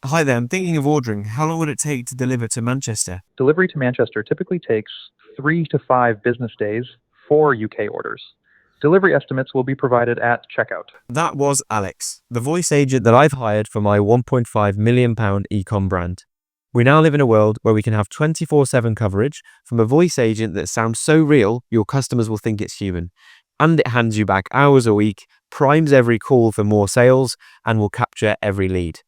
Hi there, I'm thinking of ordering. How long would it take to deliver to Manchester? Delivery to Manchester typically takes 3 to 5 business days for UK orders. Delivery estimates will be provided at checkout. That was Alex, the voice agent that I've hired for my £1.5 million ecom brand. We now live in a world where we can have 24/7 coverage from a voice agent that sounds so real your customers will think it's human. And it hands you back hours a week, primes every call for more sales, and will capture every lead.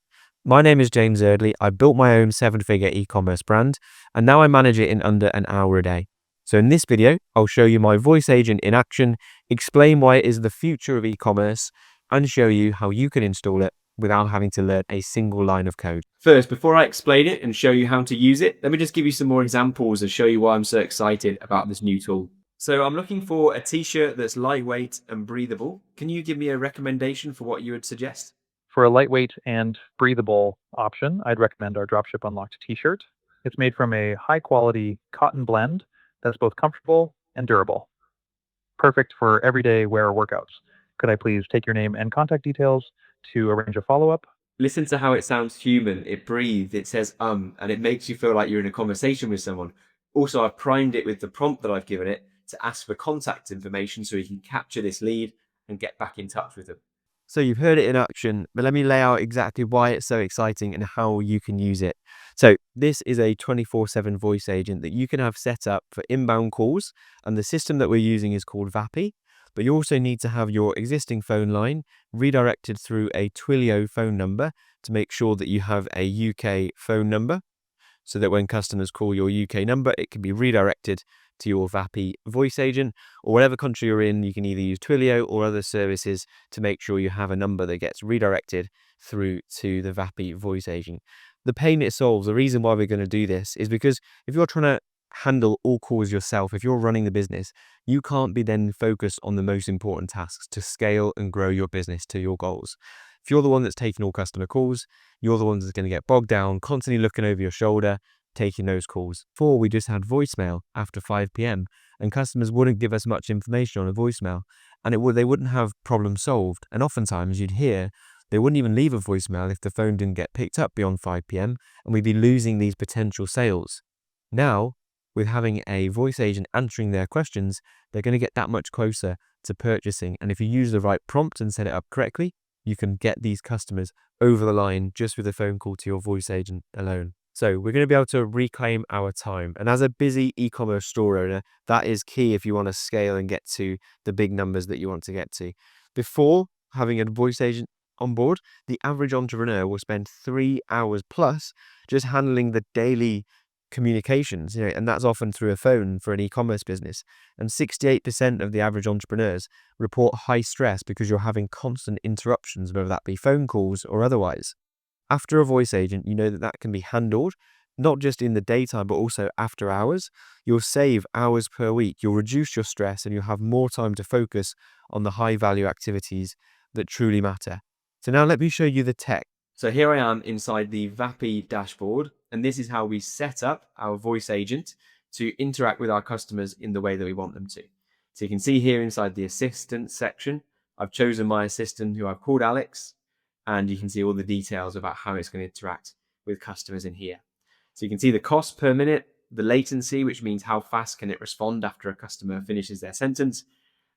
My name is James Erdley. I built my own 7-figure e-commerce brand, and now I manage it in under an hour a day. So in this video, I'll show you my voice agent in action, explain why it is the future of e-commerce, and show you how you can install it without having to learn a single line of code. First, before I explain it and show you how to use it, let me just give you some more examples and show you why I'm so excited about this new tool. So I'm looking for a t-shirt that's lightweight and breathable. Can you give me a recommendation for what you would suggest? For a lightweight and breathable option, I'd recommend our Dropship Unlocked t-shirt. It's made from a high quality cotton blend that's both comfortable and durable. Perfect for everyday wear workouts. Could I please take your name and contact details to arrange a follow-up? Listen to how it sounds human. It breathes, it says and it makes you feel like you're in a conversation with someone. Also, I've primed it with the prompt that I've given it to ask for contact information so you can capture this lead and get back in touch with them. So you've heard it in action, but let me lay out exactly why it's so exciting and how you can use it. So this is a 24/7 voice agent that you can have set up for inbound calls, and the system that we're using is called Vapi. But you also need to have your existing phone line redirected through a Twilio phone number to make sure that you have a UK phone number, so that when customers call your UK number, it can be redirected to your Vapi voice agent, or whatever country you're in, you can either use Twilio or other services to make sure you have a number that gets redirected through to the Vapi voice agent. The pain it solves, the reason why we're going to do this is because if you're trying to handle all calls yourself, if you're running the business, you can't be then focused on the most important tasks to scale and grow your business to your goals. If you're the one that's taking all customer calls, you're the one that's going to get bogged down, constantly looking over your shoulder, taking those calls. Before, we just had voicemail after 5 p.m. and customers wouldn't give us much information on a voicemail, and they wouldn't have problem solved. And oftentimes you'd hear they wouldn't even leave a voicemail if the phone didn't get picked up beyond 5 p.m. and we'd be losing these potential sales. Now, with having a voice agent answering their questions, they're going to get that much closer to purchasing. And if you use the right prompt and set it up correctly, you can get these customers over the line just with a phone call to your voice agent alone. So we're going to be able to reclaim our time. And as a busy e-commerce store owner, that is key if you want to scale and get to the big numbers that you want to get to. Before having a voice agent on board, the average entrepreneur will spend 3 hours plus just handling the daily communications, and that's often through a phone for an e-commerce business. And 68% of the average entrepreneurs report high stress because you're having constant interruptions, whether that be phone calls or otherwise. After a voice agent, you know that that can be handled, not just in the daytime, but also after hours. You'll save hours per week, you'll reduce your stress, and you'll have more time to focus on the high value activities that truly matter. So now let me show you the tech. So here I am inside the Vapi dashboard, and this is how we set up our voice agent to interact with our customers in the way that we want them to. So you can see here inside the assistant section, I've chosen my assistant who I've called Alex, and you can see all the details about how it's going to interact with customers in here. So you can see the cost per minute, the latency, which means how fast can it respond after a customer finishes their sentence.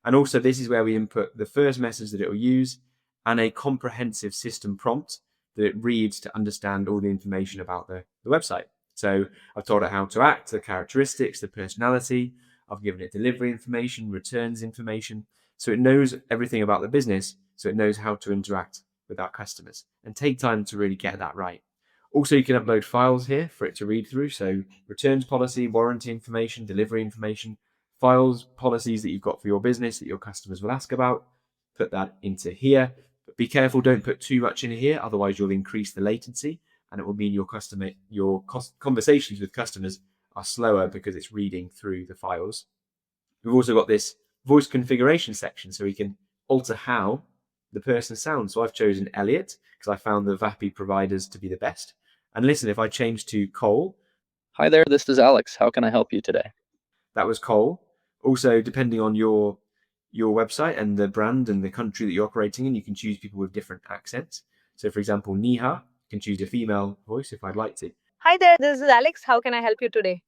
And also this is where we input the first message that it will use and a comprehensive system prompt that it reads to understand all the information about the website. So I've told it how to act, the characteristics, the personality. I've given it delivery information, returns information. So it knows everything about the business. So it knows how to interact with our customers and take time to really get that right. Also, you can upload files here for it to read through. So returns policy, warranty information, delivery information, files, policies that you've got for your business that your customers will ask about. Put that into here. But be careful, don't put too much in here, otherwise you'll increase the latency and it will mean your conversations with customers are slower because it's reading through the files. We've also got this voice configuration section, so we can alter how the person sounds. So I've chosen Elliot because I found the Vapi providers to be the best. And listen, if I change to Cole, Hi there, this is Alex. How can I help you today? that was Cole. Also, depending on your website and the brand and the country that you're operating in, you can choose people with different accents. So, for example, Niha can choose a female voice if I'd like to. Hi there, this is Alex. How can I help you today?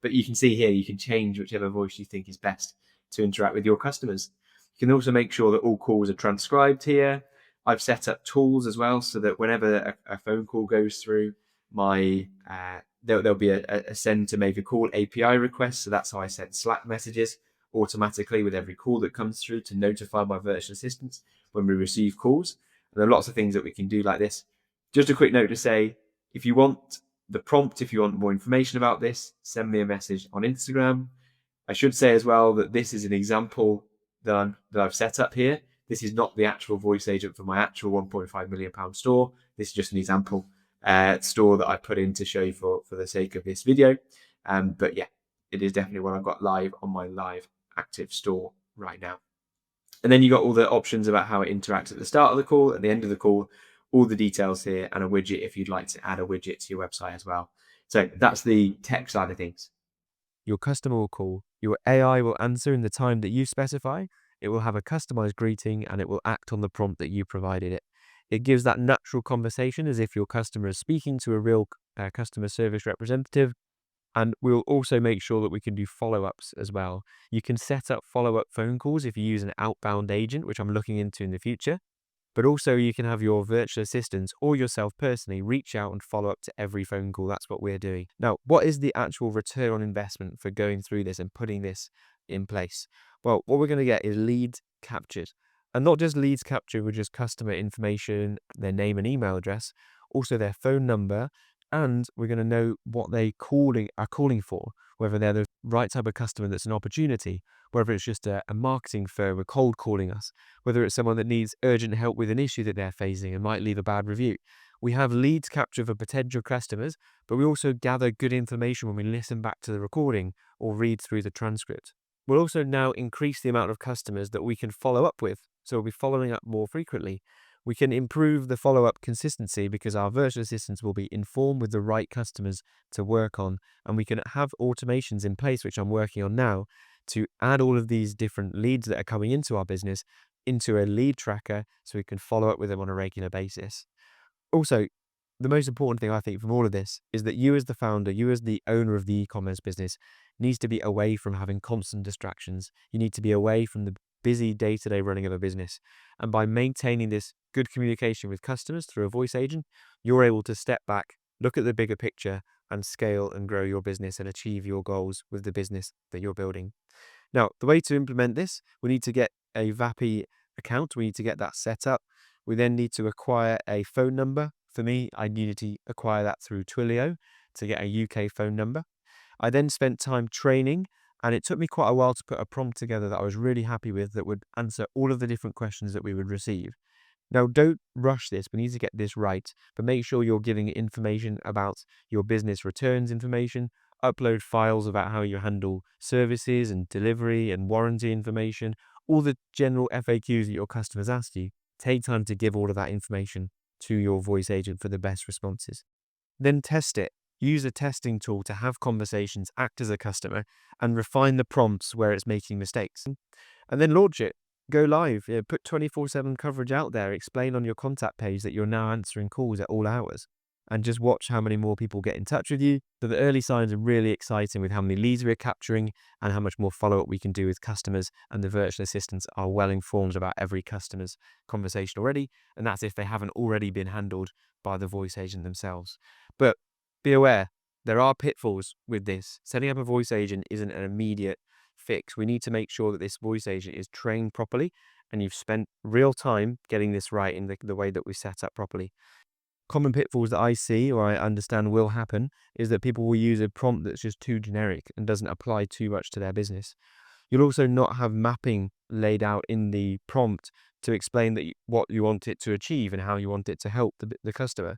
But you can see here, you can change whichever voice you think is best to interact with your customers. You can also make sure that all calls are transcribed here. I've set up tools as well so that whenever a phone call goes through, there'll be a send to make a call API request. So that's how I send Slack messages automatically with every call that comes through to notify my virtual assistants when we receive calls. And there are lots of things that we can do like this. Just a quick note to say, if you want the prompt, if you want more information about this, send me a message on Instagram. I should say as well that this is an example that I've set up here. This is not the actual voice agent for my actual £1.5 million store. This is just an example store that I put in to show you for the sake of this video. But yeah, it is definitely what I've got live on my live active store right now. And then you got all the options about how it interacts at the start of the call, at the end of the call, all the details here, and a widget if you'd like to add a widget to your website as well. So that's the tech side of things. Your customer will call, your AI will answer in the time that you specify, it will have a customized greeting, and it will act on the prompt that you provided it. It gives that natural conversation as if your customer is speaking to a real customer service representative. And we'll also make sure that we can do follow-ups as well. You can set up follow-up phone calls if you use an outbound agent, which I'm looking into in the future. But also you can have your virtual assistants or yourself personally reach out and follow up to every phone call. That's what we're doing. Now, what is the actual return on investment for going through this and putting this in place? Well, what we're going to get is leads captured. And not just leads captured with just customer information, their name and email address, also their phone number, and we're going to know what they are calling for, whether they're the right type of customer that's an opportunity, whether it's just a marketing firm or cold calling us, whether it's someone that needs urgent help with an issue that they're facing and might leave a bad review. We have leads capture for potential customers, but we also gather good information when we listen back to the recording or read through the transcript. We'll also now increase the amount of customers that we can follow up with, so we'll be following up more frequently. We can improve the follow-up consistency because our virtual assistants will be informed with the right customers to work on, and we can have automations in place, which I'm working on now, to add all of these different leads that are coming into our business into a lead tracker so we can follow up with them on a regular basis. Also, the most important thing I think from all of this is that you as the founder, you as the owner of the e-commerce business needs to be away from having constant distractions. You need to be away from the busy day-to-day running of a business. And by maintaining this good communication with customers through a voice agent, you're able to step back, look at the bigger picture, and scale and grow your business and achieve your goals with the business that you're building. Now, the way to implement this, we need to get a Vapi account. We need to get that set up. We then need to acquire a phone number. For me, I needed to acquire that through Twilio to get a UK phone number. I then spent time training, and it took me quite a while to put a prompt together that I was really happy with that would answer all of the different questions that we would receive. Now, don't rush this. We need to get this right, but make sure you're giving information about your business returns information, upload files about how you handle services and delivery and warranty information, all the general FAQs that your customers ask you. Take time to give all of that information to your voice agent for the best responses. Then test it. Use a testing tool to have conversations, act as a customer, and refine the prompts where it's making mistakes. And then launch it. Go live. Put 24/7 coverage out there. Explain on your contact page that you're now answering calls at all hours. And just watch how many more people get in touch with you. So the early signs are really exciting with how many leads we're capturing and how much more follow-up we can do with customers. And the virtual assistants are well informed about every customer's conversation already. And that's if they haven't already been handled by the voice agent themselves. But be aware, there are pitfalls with this. Setting up a voice agent isn't an immediate fix. We need to make sure that this voice agent is trained properly and you've spent real time getting this right in the way that we set up properly. Common pitfalls that I see or I understand will happen is that people will use a prompt that's just too generic and doesn't apply too much to their business. You'll also not have mapping laid out in the prompt to explain that what you want it to achieve and how you want it to help the customer.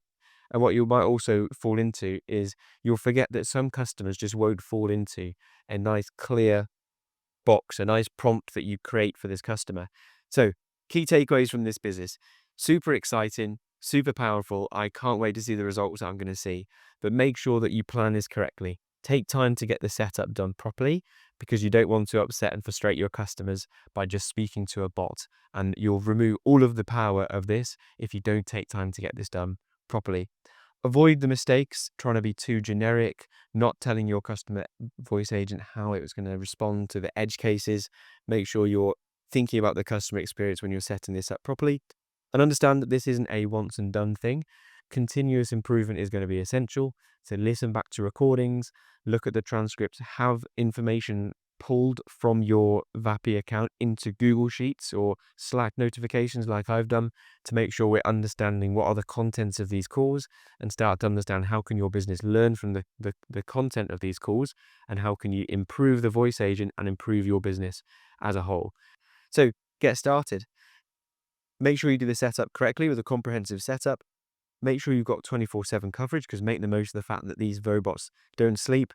And what you might also fall into is you'll forget that some customers just won't fall into a nice clear box, a nice prompt that you create for this customer. So key takeaways from this business: super exciting, super powerful. I can't wait to see the results that I'm going to see, but make sure that you plan this correctly. Take time to get the setup done properly because you don't want to upset and frustrate your customers by just speaking to a bot, and you'll remove all of the power of this if you don't take time to get this done properly. Avoid the mistakes, trying to be too generic, not telling your customer voice agent how it was going to respond to the edge cases. Make sure you're thinking about the customer experience when you're setting this up properly, and understand that this isn't a once and done thing. Continuous improvement is going to be essential. So listen back to recordings, look at the transcripts, have information pulled from your Vapi account into Google Sheets or Slack notifications like I've done, to make sure we're understanding what are the contents of these calls, and start to understand how can your business learn from the content of these calls, and how can you improve the voice agent and improve your business as a whole. So get started. Make sure you do the setup correctly with a comprehensive setup. Make sure you've got 24/7 coverage, because make the most of the fact that these robots don't sleep.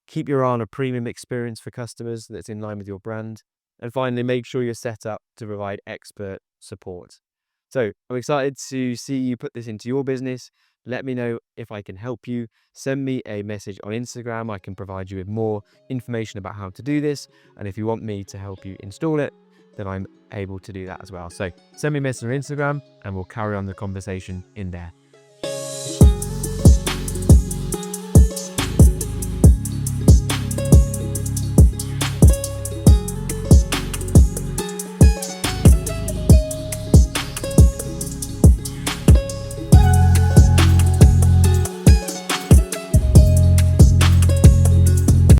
Keep your eye on a premium experience for customers that's in line with your brand. And finally, make sure you're set up to provide expert support. So I'm excited to see you put this into your business. Let me know if I can help you. Send me a message on Instagram. I can provide you with more information about how to do this. And if you want me to help you install it, then I'm able to do that as well. So send me a message on Instagram and we'll carry on the conversation in there.